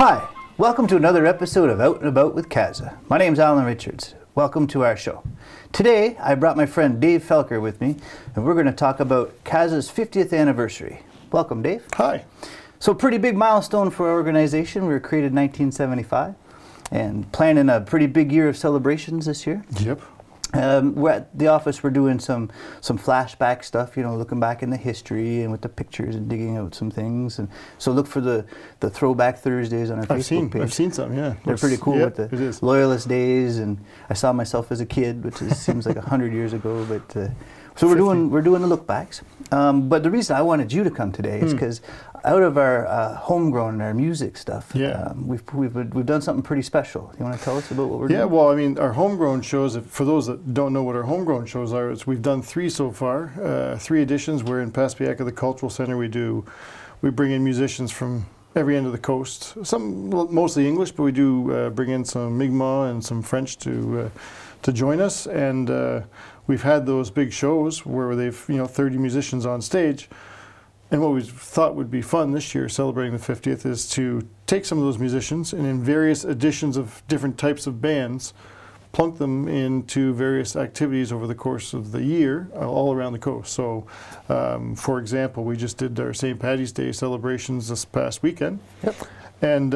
Hi, welcome to another episode of Out and About with Kaza. My name's Alan Richards. Welcome to our show. Today, I brought my friend Dave Felker with me, and we're going to talk about Kaza's 50th anniversary. Welcome, Dave. Hi. So, pretty big milestone for our organization. We were created in 1975, and planning a pretty big year of celebrations this year. Yep. We're at the office, we're doing some flashback stuff, you know, looking back in the history and with the pictures and digging out some things. And so look for the Throwback Thursdays on our Facebook page. I've seen some, yeah. They're pretty cool, with the Loyalist Days, and I saw myself as a kid, which seems like 100 years ago. But so we're doing the look backs. But the reason I wanted you to come today is because out of our homegrown and our music stuff, we've done something pretty special. You want to tell us about what we're doing? Yeah, well, I mean, our homegrown shows, for those that don't know what our homegrown shows are, we've done 3 so far, 3 editions. We're in Passaic at the Cultural Center. We bring in musicians from every end of the coast, mostly English, but we do bring in some Mi'kmaq and some French to join us. And we've had those big shows where they've 30 musicians on stage. And what we thought would be fun this year, celebrating the 50th, is to take some of those musicians and in various editions of different types of bands, plunk them into various activities over the course of the year, all around the coast. So, for example, we just did our St. Paddy's Day celebrations this past weekend. Yep. And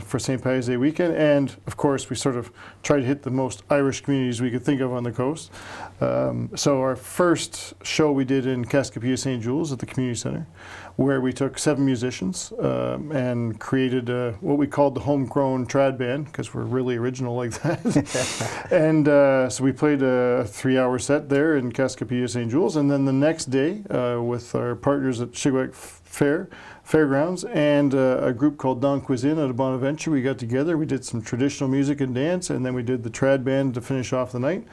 for St. Paddy's Day weekend, and of course we sort of tried to hit the most Irish communities we could think of on the coast. So our first show we did in Cascapia St. Jules at the community center, where we took 7 musicians and created what we called the homegrown trad band, because we're really original like that. And so we played a 3-hour set there in Cascapia St. Jules, and then the next day with our partners at Shigwack Fairgrounds and a group called Don Cuisine out of Bonaventure, we got together, we did some traditional music and dance, and then we did the trad band to finish off the night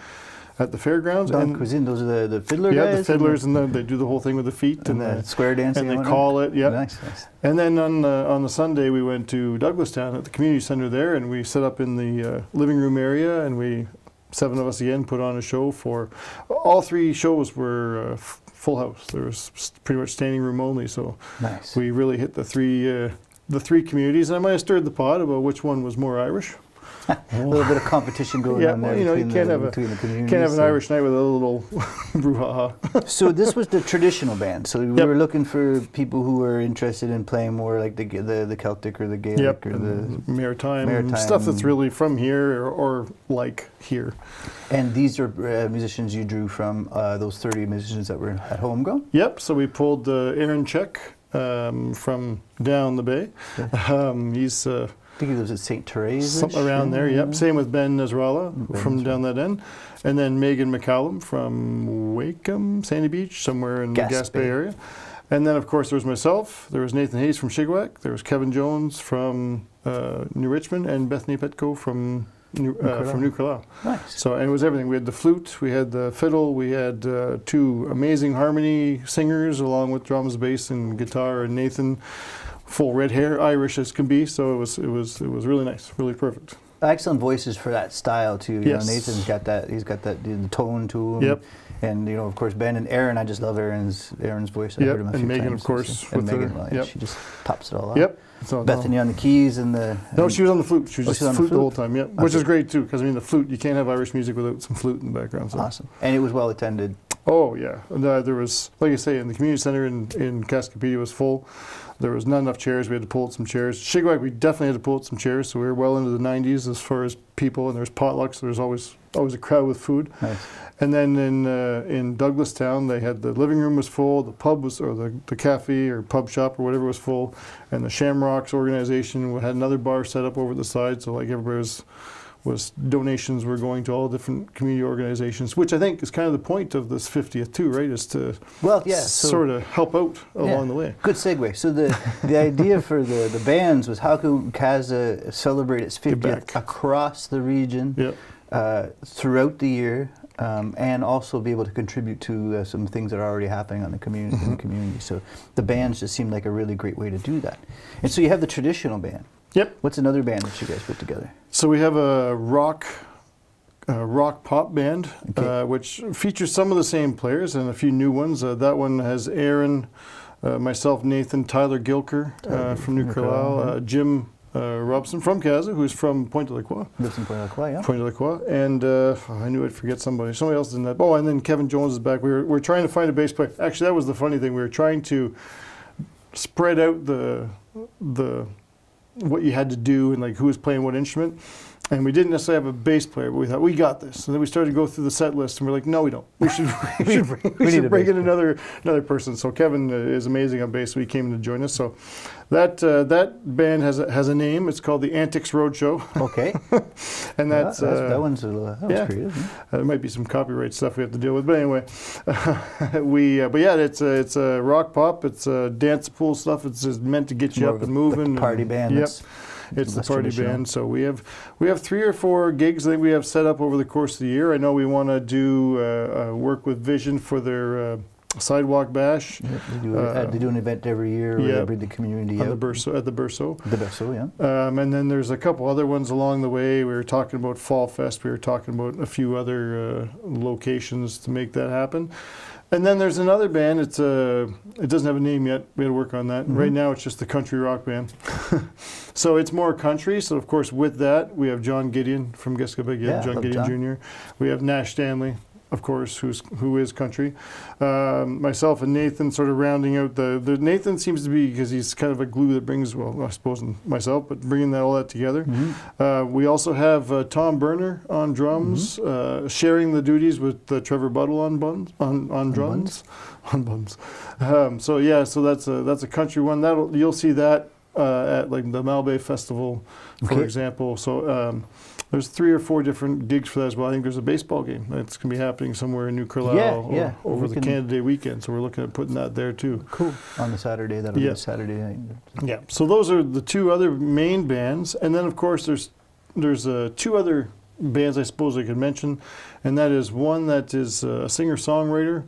at the fairgrounds. Don Cuisine, those are the fiddler guys? Yeah, the fiddlers, and they do the whole thing with the feet. And the square dancing. And they call it, yeah. Nice, nice. And then on the Sunday, we went to Douglastown at the community center there, and we set up in the living room area, and 7 of us again put on a show for, all 3 shows were full house. There was pretty much standing room only, so nice. We really hit the three communities. And I might have stirred the pot about which one was more Irish. A little bit of competition going on there. You can't have an Irish night with a little brouhaha. So this was the traditional band. So we were looking for people who were interested in playing more like the Celtic or the Gaelic or the maritime stuff that's really from here or like here. And these are musicians you drew from those 30 musicians that were at homegrown? Yep. So we pulled Aaron Check from down the bay. He's I think he lives at St. Therese. Something around there, yep. Same with Ben Nasrallah from down that end. And then Megan McCallum from Wakeham, Sandy Beach, somewhere in the Gaspé area. And then, of course, there was myself. There was Nathan Hayes from Shigwack. There was Kevin Jones from New Richmond, and Bethany Petco from New Carlisle. Nice. So, and it was everything. We had the flute, we had the fiddle, we had 2 amazing harmony singers, along with drums, bass, and guitar, and Nathan. Full red hair, Irish as can be, so it was really nice, really perfect. Excellent voices for that style too. You know, Nathan's got that. He's got that the tone to him. Yep. And of course Ben and Aaron. I just love Aaron's voice. I heard him a few and Megan, times, of course. And Megan, well, she just tops it all out. Yep. So, Bethany on the keys and the. No, she was on the flute. She was just on the flute the whole time. Yep. Which is great too, because I mean the flute. You can't have Irish music without some flute in the background. So. Awesome. And it was well attended. Oh yeah. And, there was, like I say, in the community center in Cascapia was full. There was not enough chairs. We had to pull out some chairs. Shigwack, we definitely had to pull out some chairs. So we were well into the 90s as far as people, and there's potlucks. There's always a crowd with food. Nice. And then in Douglastown, they had the living room was full, the pub was, or the cafe or pub shop or whatever was full, and the Shamrocks organization had another bar set up over the side. So like everybody was donations were going to all different community organizations, which I think is kind of the point of this 50th too, right? Is to sort of help out along the way. Good segue. So the idea for the bands was how could Kaza celebrate its 50th across the region throughout the year, and also be able to contribute to some things that are already happening on the community in the community. So the bands just seemed like a really great way to do that. And so you have the traditional band. Yep. What's another band that you guys put together? So we have a rock pop band, which features some of the same players and a few new ones. That one has Aaron, myself, Nathan, Tyler Gilker from New Carlisle, Jim Robson from Casa, who's from Pointe de la Croix. Lives in Pointe de la Croix, yeah. Pointe de la Croix. And I knew I'd forget somebody. Somebody else is in that. Oh, and then Kevin Jones is back. We're trying to find a bass player. Actually, that was the funny thing. We were trying to spread out the what you had to do and like who was playing what instrument. And we didn't necessarily have a bass player, but we thought, we got this. And then we started to go through the set list, and we're like, no, we don't. We should, we should bring in another person. So Kevin is amazing on bass, so he came in to join us. So that band has a name. It's called the Antics Roadshow. Okay. And that's that one's creative. There might be some copyright stuff we have to deal with, but anyway, but yeah, it's a rock pop. It's dance pool stuff. It's just meant to get you up and moving. The party band. Yep. It's the party band, so we have 3 or 4 gigs I think we have set up over the course of the year. I know we want to do work with Vision for their Sidewalk Bash. Yep, they do an event every year where they bring the community out. At the Berceau. The Berceau, yeah. And then there's a couple other ones along the way. We were talking about Fall Fest. We were talking about a few other locations to make that happen. And then there's another band. It doesn't have a name yet. We had to work on that. Right now, it's just the country rock band. So it's more country. So of course, with that, we have John Gideon from Giscabeg, John Gideon Jr. We have Nash Stanley, of course, who is country. Myself and Nathan sort of rounding out the Nathan seems to be, because he's kind of a glue that brings, well, I suppose myself, but bringing all that together. We also have Tom Berner on drums, sharing the duties with Trevor Buttle on drums. So yeah, so that's a country one. You'll see that at like the Malbay Festival, for example. So there's 3 or 4 different gigs for that as well. I think there's a baseball game that's going to be happening somewhere in New Carlisle over the Canada Day weekend. So we're looking at putting that there too. Cool. On the Saturday, that'll be Saturday night. Yeah. So those are the 2 other main bands, and then of course there's 2 other bands I suppose I could mention, and that is one that is a singer-songwriter.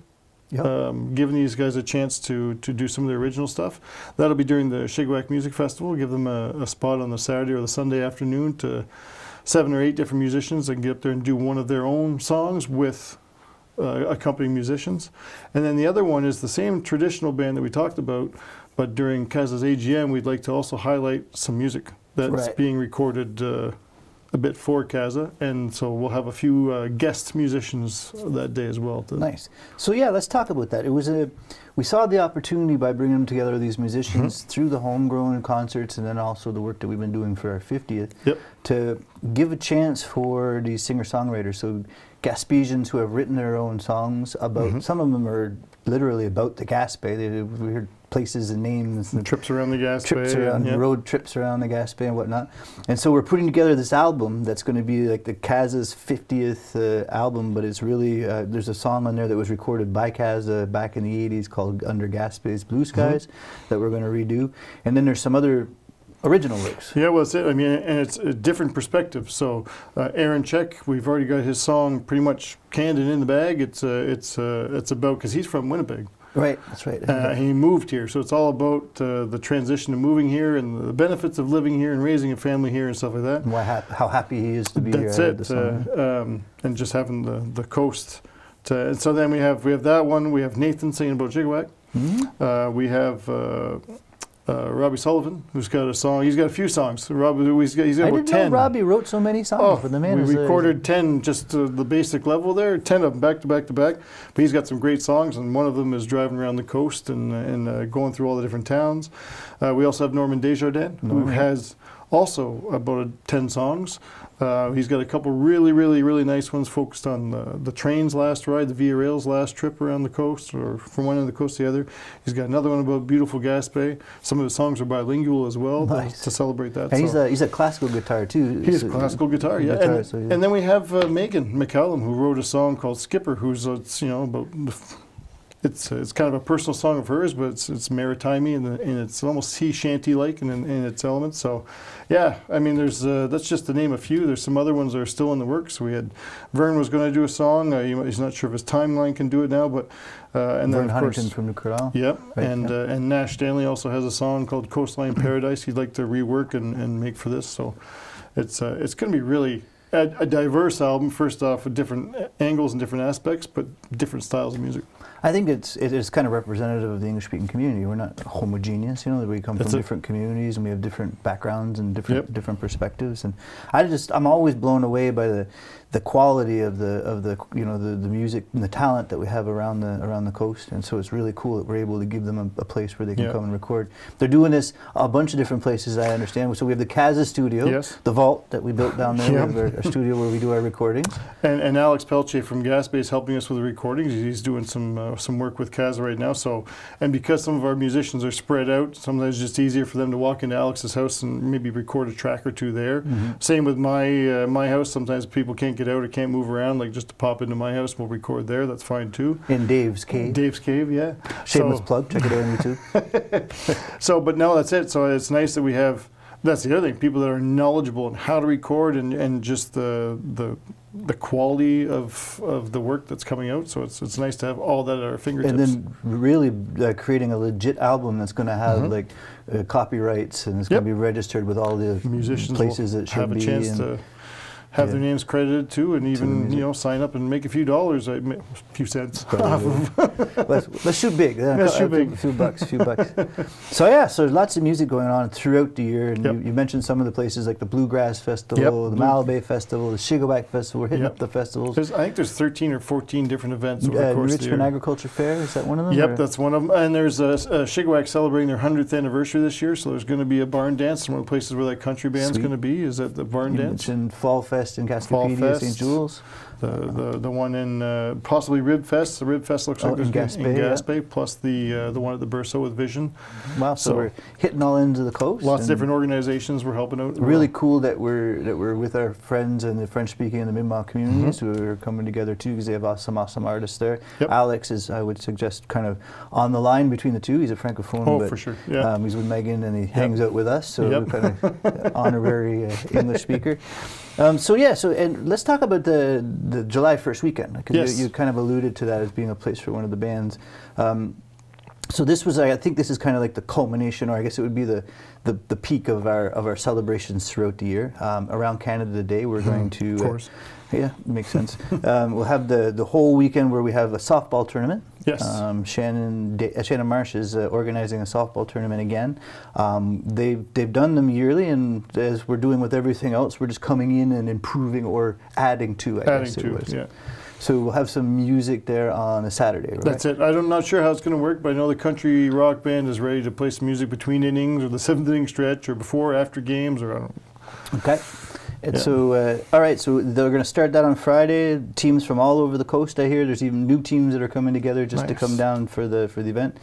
Giving these guys a chance to do some of the original stuff. That'll be during the Shigwack Music Festival. Give them a spot on the Saturday or the Sunday afternoon to 7 or 8 different musicians that can get up there and do one of their own songs with accompanying musicians. And then the other one is the same traditional band that we talked about, but during Casa's AGM, we'd like to also highlight some music that's being recorded a bit for Casa, and so we'll have a few guest musicians that day as well. Nice. So yeah, let's talk about that. We saw the opportunity by bringing together these musicians through the homegrown concerts, and then also the work that we've been doing for our 50th, to give a chance for these singer-songwriters. So Gaspesians who have written their own songs about, some of them are literally about the Gaspé. We heard places and names. And trips around the Gaspé. Road trips around the Gaspé and whatnot. And so we're putting together this album that's going to be like the Casa's 50th album, but it's really, there's a song on there that was recorded by Casa back in the 80s called Under Gaspé's Blue Skies that we're going to redo. And then there's some other original works. Yeah, well, that's it. I mean, and it's a different perspective. So Aaron Check, we've already got his song pretty much canned and in the bag. It's about, because he's from Winnipeg. Right, that's right. He moved here, so it's all about the transition to moving here and the benefits of living here and raising a family here and stuff like that. And how happy he is to be here. That's it. And just having the coast. And so then we have that one. We have Nathan singing about Jigwack. We have Robbie Sullivan, who's got a song. He's got a few songs. He's got about 10. I didn't know Robbie wrote so many songs for the man. We recorded 10, just the basic level there, 10 of them back to back to back. But he's got some great songs, and one of them is driving around the coast and going through all the different towns. We also have Norman Desjardins, who has also about 10 songs. He's got a couple really nice ones focused on the train's last ride, the Via Rail's last trip around the coast, or from one end of the coast to the other. He's got another one about beautiful Gaspé. Some of his songs are bilingual as well to celebrate that. And he's a classical guitar too. He's a classical guitar, yeah. And then we have Megan McCallum, who wrote a song called Skipper, who's about. It's kind of a personal song of hers, but it's maritimey and it's almost sea shanty-like in its elements. So, yeah, I mean, that's just to name a few. There's some other ones that are still in the works. We had Vern was going to do a song. He's not sure if his timeline can do it now, but and then Vern Huntington from New Carlisle. Yep, right, and Nash Stanley also has a song called Coastline Paradise. He'd like to rework and make for this. So, it's going to be really a diverse album, first off, with different angles and different aspects, but different styles of music. I think it is kind of representative of the English-speaking community. We're not homogeneous, you know. We come from different communities and we have different backgrounds and different perspectives. And I'm always blown away by the quality of the you know the music and the talent that we have around the coast. And so it's really cool that we're able to give them a place where they can come and record. They're doing this a bunch of different places, I understand. So we have the Casa studio, the vault that we built down there. We have our studio where we do our recordings. And Alex Pelche from Gaspé is helping us with the recordings. He's doing some work with Casa right now. So, and because some of our musicians are spread out, sometimes it's just easier for them to walk into Alex's house and maybe record a track or two there. Same with my house. Sometimes people can't get out or can't move around, like just to pop into my house, we'll record there. That's fine too. In Dave's Cave. Dave's Cave, yeah. Shameless plug. Check it out on YouTube. So, but no, that's it. So it's nice that we have. That's the other thing. People that are knowledgeable on how to record and just the quality of the work that's coming out. So it's nice to have all that at our fingertips. And then really creating a legit album that's going to have like copyrights and it's going to be registered with all the musicians places that should have a chance to have their names credited too, and even sign up and make a few dollars, a few cents. Let's shoot big. Let's shoot big. A few bucks. So yeah, so there's lots of music going on throughout the year, and you mentioned some of the places like the Bluegrass Festival, the Malbay Festival, the Shigawak Festival. We're hitting up the festivals. I think there's 13 or 14 different events over the course of the year. Richmond Agriculture Fair, is that one of them? Yep, that's one of them. And there's Shigawak celebrating their 100th anniversary this year, so there's going to be a barn dance. One of the places where that country band's going to be is at the barn dance. And Fall Fest in Cascapedia, St. Jules. The one in possibly Rib Fest. The Rib Fest looks like there's in Gaspé, plus the one at the Berceau with Vision. Wow, so we're hitting all ends of the coast. Lots of different organizations we're helping out. Really cool that we're with our friends in the French-speaking and the Mi'kmaq communities who are coming together too, because they have awesome artists there. Alex is, I would suggest, kind of on the line between the two. He's a francophone, but for sure. Yeah. He's with Megan and he hangs out with us, so we're kind of honorary English speaker. And let's talk about the July 1st weekend, because you kind of alluded to that as being a place for one of the bands. So this was, I think this is kind of like the culmination, or I guess it would be the peak of our celebrations throughout the year. Around Canada Day, we're going to, of course. Yeah, makes sense. We'll have the whole weekend where we have a softball tournament. Yes. Shannon Marsh is organizing a softball tournament again. They've done them yearly, and as we're doing with everything else, we're just coming in and improving or adding to, I guess it was. Yeah. So we'll have some music there on a Saturday, right? That's it. I'm not sure how it's going to work, but I know the country rock band is ready to play some music between innings, or the 7th inning stretch, or before, after games, or I don't know. Okay. And so, all right, so they're going to start that on Friday. Teams from all over the coast, I hear. There's even new teams that are coming together just to come down for the event.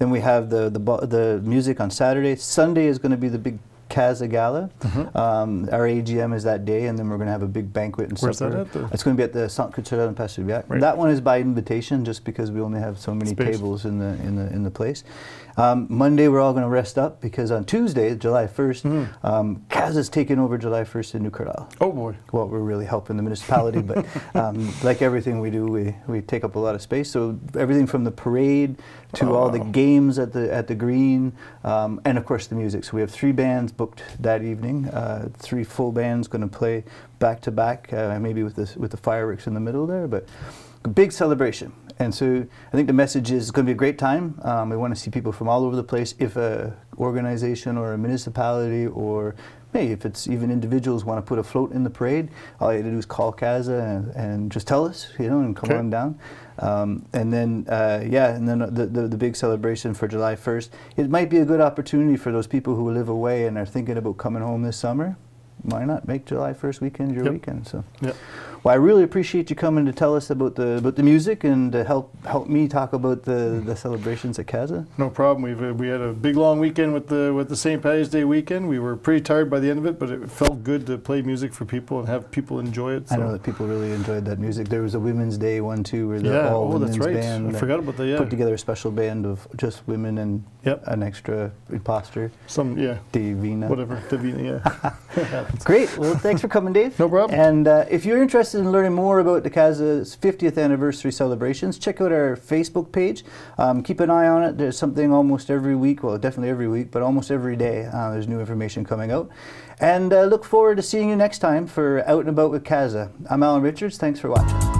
Then we have the music on Saturday. Sunday is going to be the big Casa Gala. Our AGM is that day, and then we're going to have a big banquet and Where's supper. that at? It's going to be at the Centre Culturel in Passeriac. Right. That one is by invitation, just because we only have so many tables in the place. Monday we're all going to rest up, because on Tuesday, July 1st, Casa's taking over July 1st in New Carlisle. Oh boy! Well, we're really helping the municipality, but like everything we do, we take up a lot of space. So everything from the parade to all the games at the green, and of course the music. So we have 3 bands booked that evening. 3 full bands going to play back to back, maybe with the fireworks in the middle there, but a big celebration. And so I think the message is it's going to be a great time. We want to see people from all over the place. If a organization or a municipality, or maybe if it's even individuals, want to put a float in the parade, all you have to do is call Casa and just tell us, and come on down. And then the big celebration for July 1st. It might be a good opportunity for those people who live away and are thinking about coming home this summer. Why not make July 1st weekend your weekend? So. Well, I really appreciate you coming to tell us about the music and to help me talk about the celebrations at Casa. No problem. We had a big long weekend with the St. Patty's Day weekend. We were pretty tired by the end of it, but it felt good to play music for people and have people enjoy it. So. I know that people really enjoyed that music. There was a Women's Day one too, where the all women's band I forgot about that. Put together a special band of just women and an extra imposter. Davina. Whatever, Davina. Yeah. Great. Well, thanks for coming, Dave. No problem. And if you're interested interested in learning more about the CASA's 50th anniversary celebrations, check out our Facebook page. Keep an eye on it. There's something almost every week, well, definitely every week, but almost every day there's new information coming out. And look forward to seeing you next time for Out and About with CASA. I'm Alan Richards. Thanks for watching.